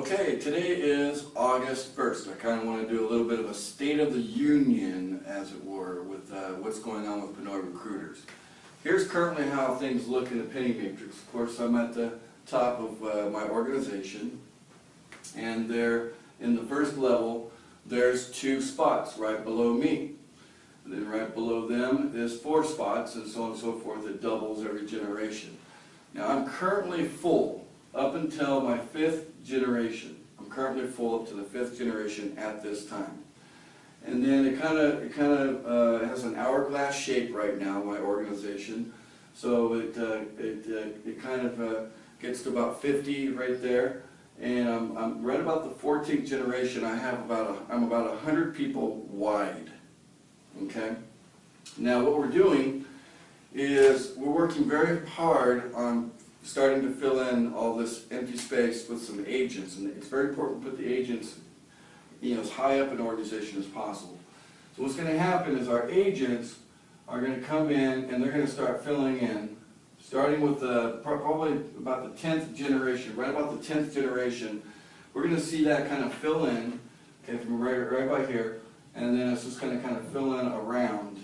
Okay, today is August 1st. I kind of want to do a little bit of a State of the Union, as it were, with what's going on with Pinoy recruiters. Here's currently how things look in the penny matrix. Of course, I'm at the top of my organization, and there, in the first level, there's 2 spots right below me. And then right below them is 4 spots, and so on and so forth. It doubles every generation. Now, I'm currently full up until my 5th generation. I'm currently full up to the 5th generation at this time. And then it kind of has an hourglass shape right now, my organization. So it kind of gets to about 50 right there. And I'm right about the 14th generation. I'm about 100 people wide. Okay. Now what we're doing is we're working very hard on starting to fill in all this empty space with some agents, and it's very important to put the agents, as high up in the organization as possible. So what's going to happen is our agents are going to come in and they're going to start filling in, starting with probably about the 10th generation. Right about the 10th generation, we're going to see that kind of fill in, okay, from right by here, and then it's just going to kind of fill in around,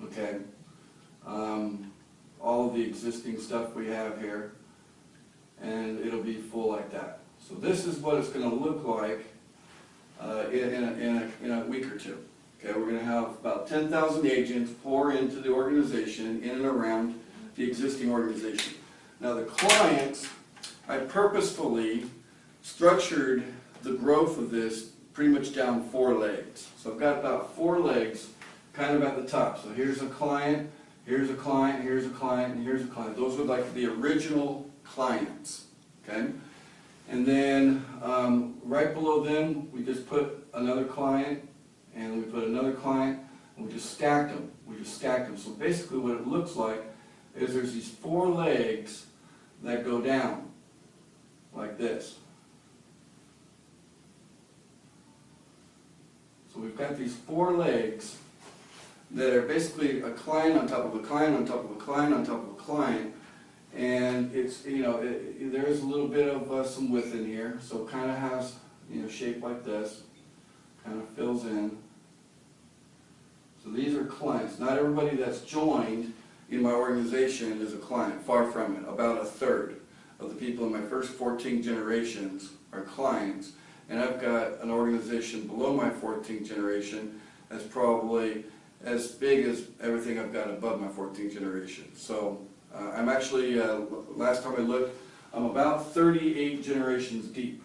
okay. All of the existing stuff we have here, and it'll be full like that. So this is what it's going to look like in a week or two. Okay, we're going to have about 10,000 agents pour into the organization in and around the existing organization. Now the clients, I purposefully structured the growth of this pretty much down 4 legs. So I've got about 4 legs kind of at the top. So here's a client, here's a client, here's a client, and here's a client. Those are like the original clients, okay? And then right below them, we just put another client, and we put another client, and we just stacked them. We just stacked them. So basically what it looks like is there's these 4 legs that go down like this. So we've got these 4 legs that are basically a client on top of a client on top of a client on top of a client, and it's there is a little bit of some width in here, so it kind of has shape like this, kind of fills in. So these are clients. Not everybody that's joined in my organization is a client. Far from it. About 1/3 of the people in my first 14 generations are clients, and I've got an organization below my 14th generation that's probably as big as everything I've got above my 14th generation. So I'm actually, last time I looked, I'm about 38 generations deep.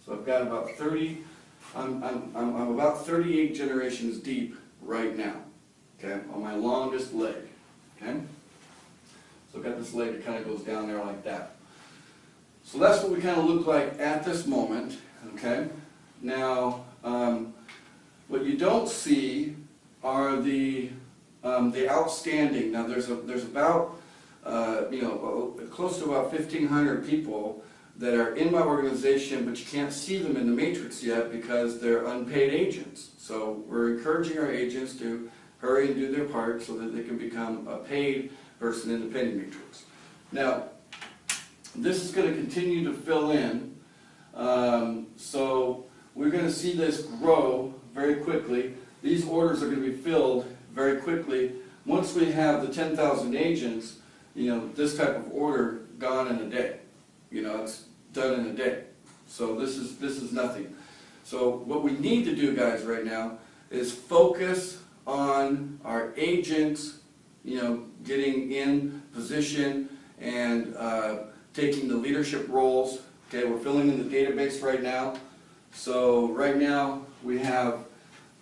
So I've got about I'm about 38 generations deep right now, okay, on my longest leg, okay? So I've got this leg that kind of goes down there like that. So that's what we kind of look like at this moment, okay? Now, what you don't see are the outstanding. Now there's about close to about 1,500 people that are in my organization, but you can't see them in the matrix yet because they're unpaid agents. So we're encouraging our agents to hurry and do their part so that they can become a paid person in the penny matrix. Now this is going to continue to fill in, so we're going to see this grow very quickly. These orders are going to be filled very quickly. Once we have the 10,000 agents, this type of order gone in a day. It's done in a day. So this is nothing. So what we need to do, guys, right now is focus on our agents, getting in position and taking the leadership roles. Okay, we're filling in the database right now. So right now we have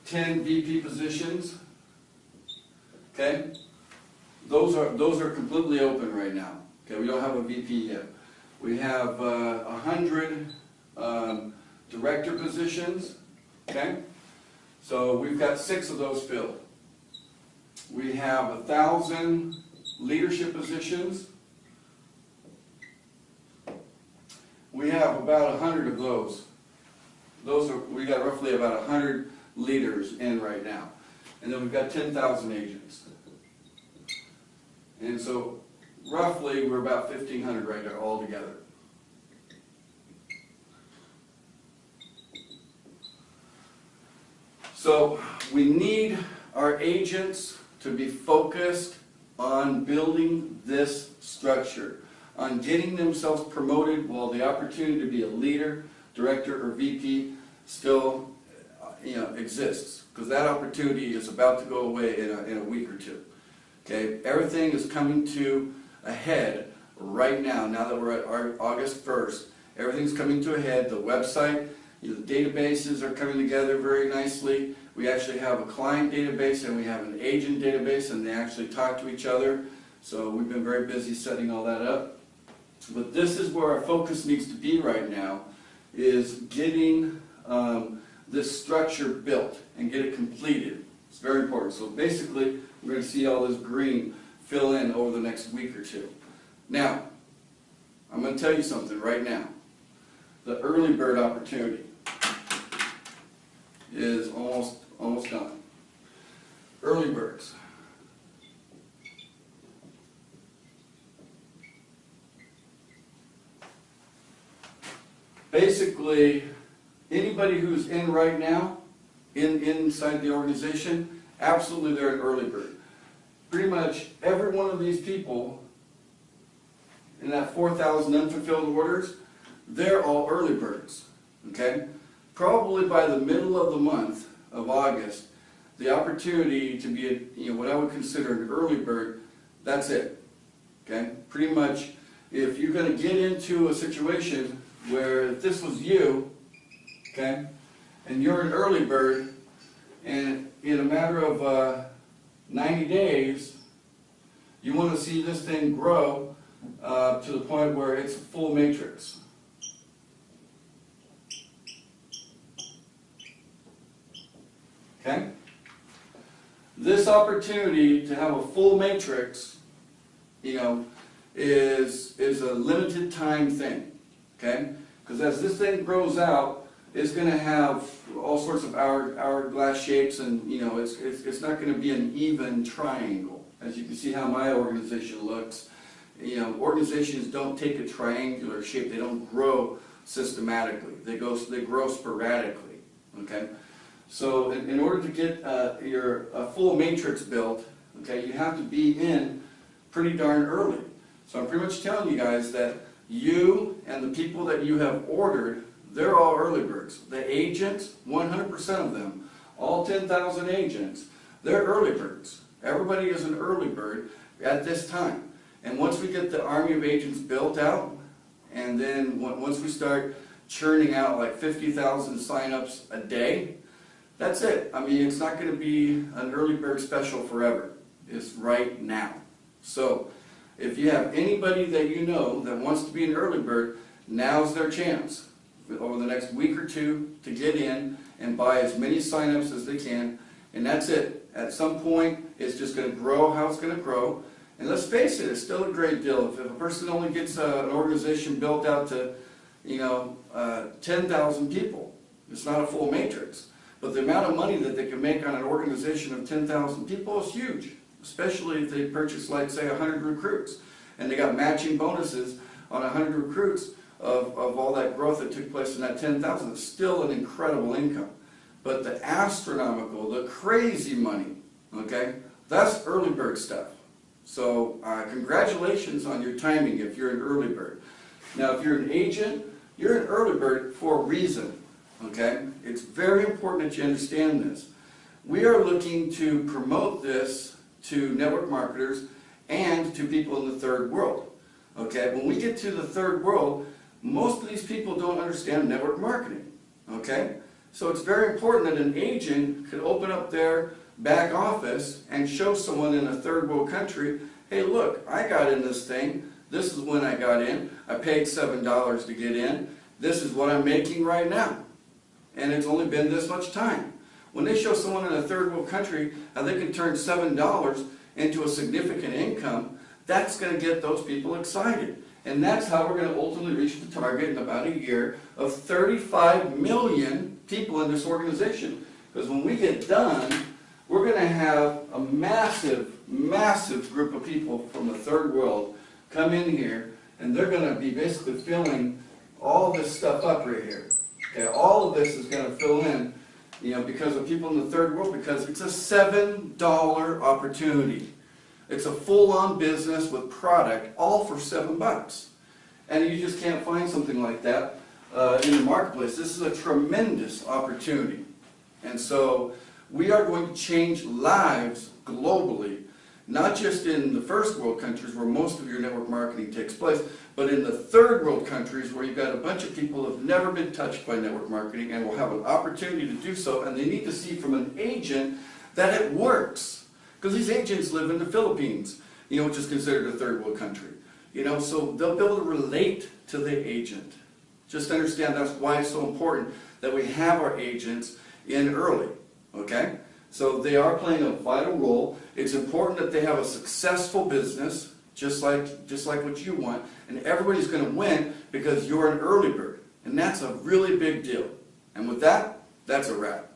10 VP positions. Okay, those are completely open right now. Okay, we don't have a VP yet. We have 100 director positions. Okay, so we've got 6 of those filled. We have 1,000 leadership positions. We have about 100 of those. We got roughly about 100 leaders in right now. And then we've got 10,000 agents. And so roughly we're about 1,500 right there all together. So we need our agents to be focused on building this structure, on getting themselves promoted while the opportunity to be a leader, director, or VP still exists, because that opportunity is about to go away in a week or two. Okay, everything is coming to a head right now. Now that we're at August 1st, everything's coming to a head. The website, the databases are coming together very nicely. We actually have a client database and we have an agent database, and they actually talk to each other. So we've been very busy setting all that up. But this is where our focus needs to be right now, is getting this structure built and get it completed. It's very important. So basically, we're going to see all this green fill in over the next week or two. Now, I'm going to tell you something right now. The early bird opportunity is almost done. Early birds. Basically, anybody who's in right now, inside the organization, absolutely they're an early bird. Pretty much every one of these people in that 4,000 unfulfilled orders, they're all early birds. Okay? Probably by the middle of the month of August, the opportunity to be what I would consider an early bird, that's it. Okay? Pretty much, if you're going to get into a situation where if this was you, okay, and you're an early bird, and in a matter of 90 days, you want to see this thing grow to the point where it's a full matrix. Okay? This opportunity to have a full matrix, is a limited time thing. Okay? Because as this thing grows out, it's going to have all sorts of hourglass shapes, and it's not going to be an even triangle. As you can see how my organization looks. Organizations don't take a triangular shape. They don't grow systematically. They grow sporadically. Okay. So in order to get a full matrix built, okay, you have to be in pretty darn early. So I'm pretty much telling you guys that you and the people that you have ordered, they're all early birds. The agents, 100% of them, all 10,000 agents, they're early birds. Everybody is an early bird at this time. And once we get the army of agents built out, and then once we start churning out like 50,000 signups a day, that's it. I mean, it's not going to be an early bird special forever. It's right now. So if you have anybody that you know that wants to be an early bird, now's their chance over the next week or two to get in and buy as many signups as they can. And that's it. At some point, it's just going to grow how it's going to grow. And let's face it, it's still a great deal. If a person only gets an organization built out to, 10,000 people, it's not a full matrix. But the amount of money that they can make on an organization of 10,000 people is huge, especially if they purchase, like, say, 100 recruits. And they got matching bonuses on 100 recruits of all that growth that took place in that 10,000. It's still an incredible income. But the astronomical, the crazy money, okay, that's early bird stuff. So congratulations on your timing if you're an early bird. Now, if you're an agent, you're an early bird for a reason. Okay? It's very important that you understand this. We are looking to promote this to network marketers and to people in the third world. Okay? When we get to the third world, most of these people don't understand network marketing. Okay? So it's very important that an agent could open up their back office and show someone in a third world country, hey, look, I got in this thing. This is when I got in. I paid $7 to get in. This is what I'm making right now. And it's only been this much time. When they show someone in a third world country how they can turn $7 into a significant income, that's going to get those people excited. And that's how we're going to ultimately reach the target in about a year of 35 million people in this organization. Because when we get done, we're going to have a massive, massive group of people from the third world come in here, and they're going to be basically filling all this stuff up right here. Okay, all of this is going to fill in You know, because of people in the third world, because it's a $7 opportunity. It's a full-on business with product, all for $7. And you just can't find something like that in the marketplace. This is a tremendous opportunity. And so we are going to change lives globally, not just in the first world countries where most of your network marketing takes place, but in the third world countries where you've got a bunch of people who have never been touched by network marketing and will have an opportunity to do so, and they need to see from an agent that it works. Because these agents live in the Philippines, you know, which is considered a third world country. You know, so they'll be able to relate to the agent. Just understand that's why it's so important that we have our agents in early, okay? So they are playing a vital role. It's important that they have a successful business, just like what you want, and everybody's going to win because you're an early bird. And that's a really big deal. And with that, that's a wrap.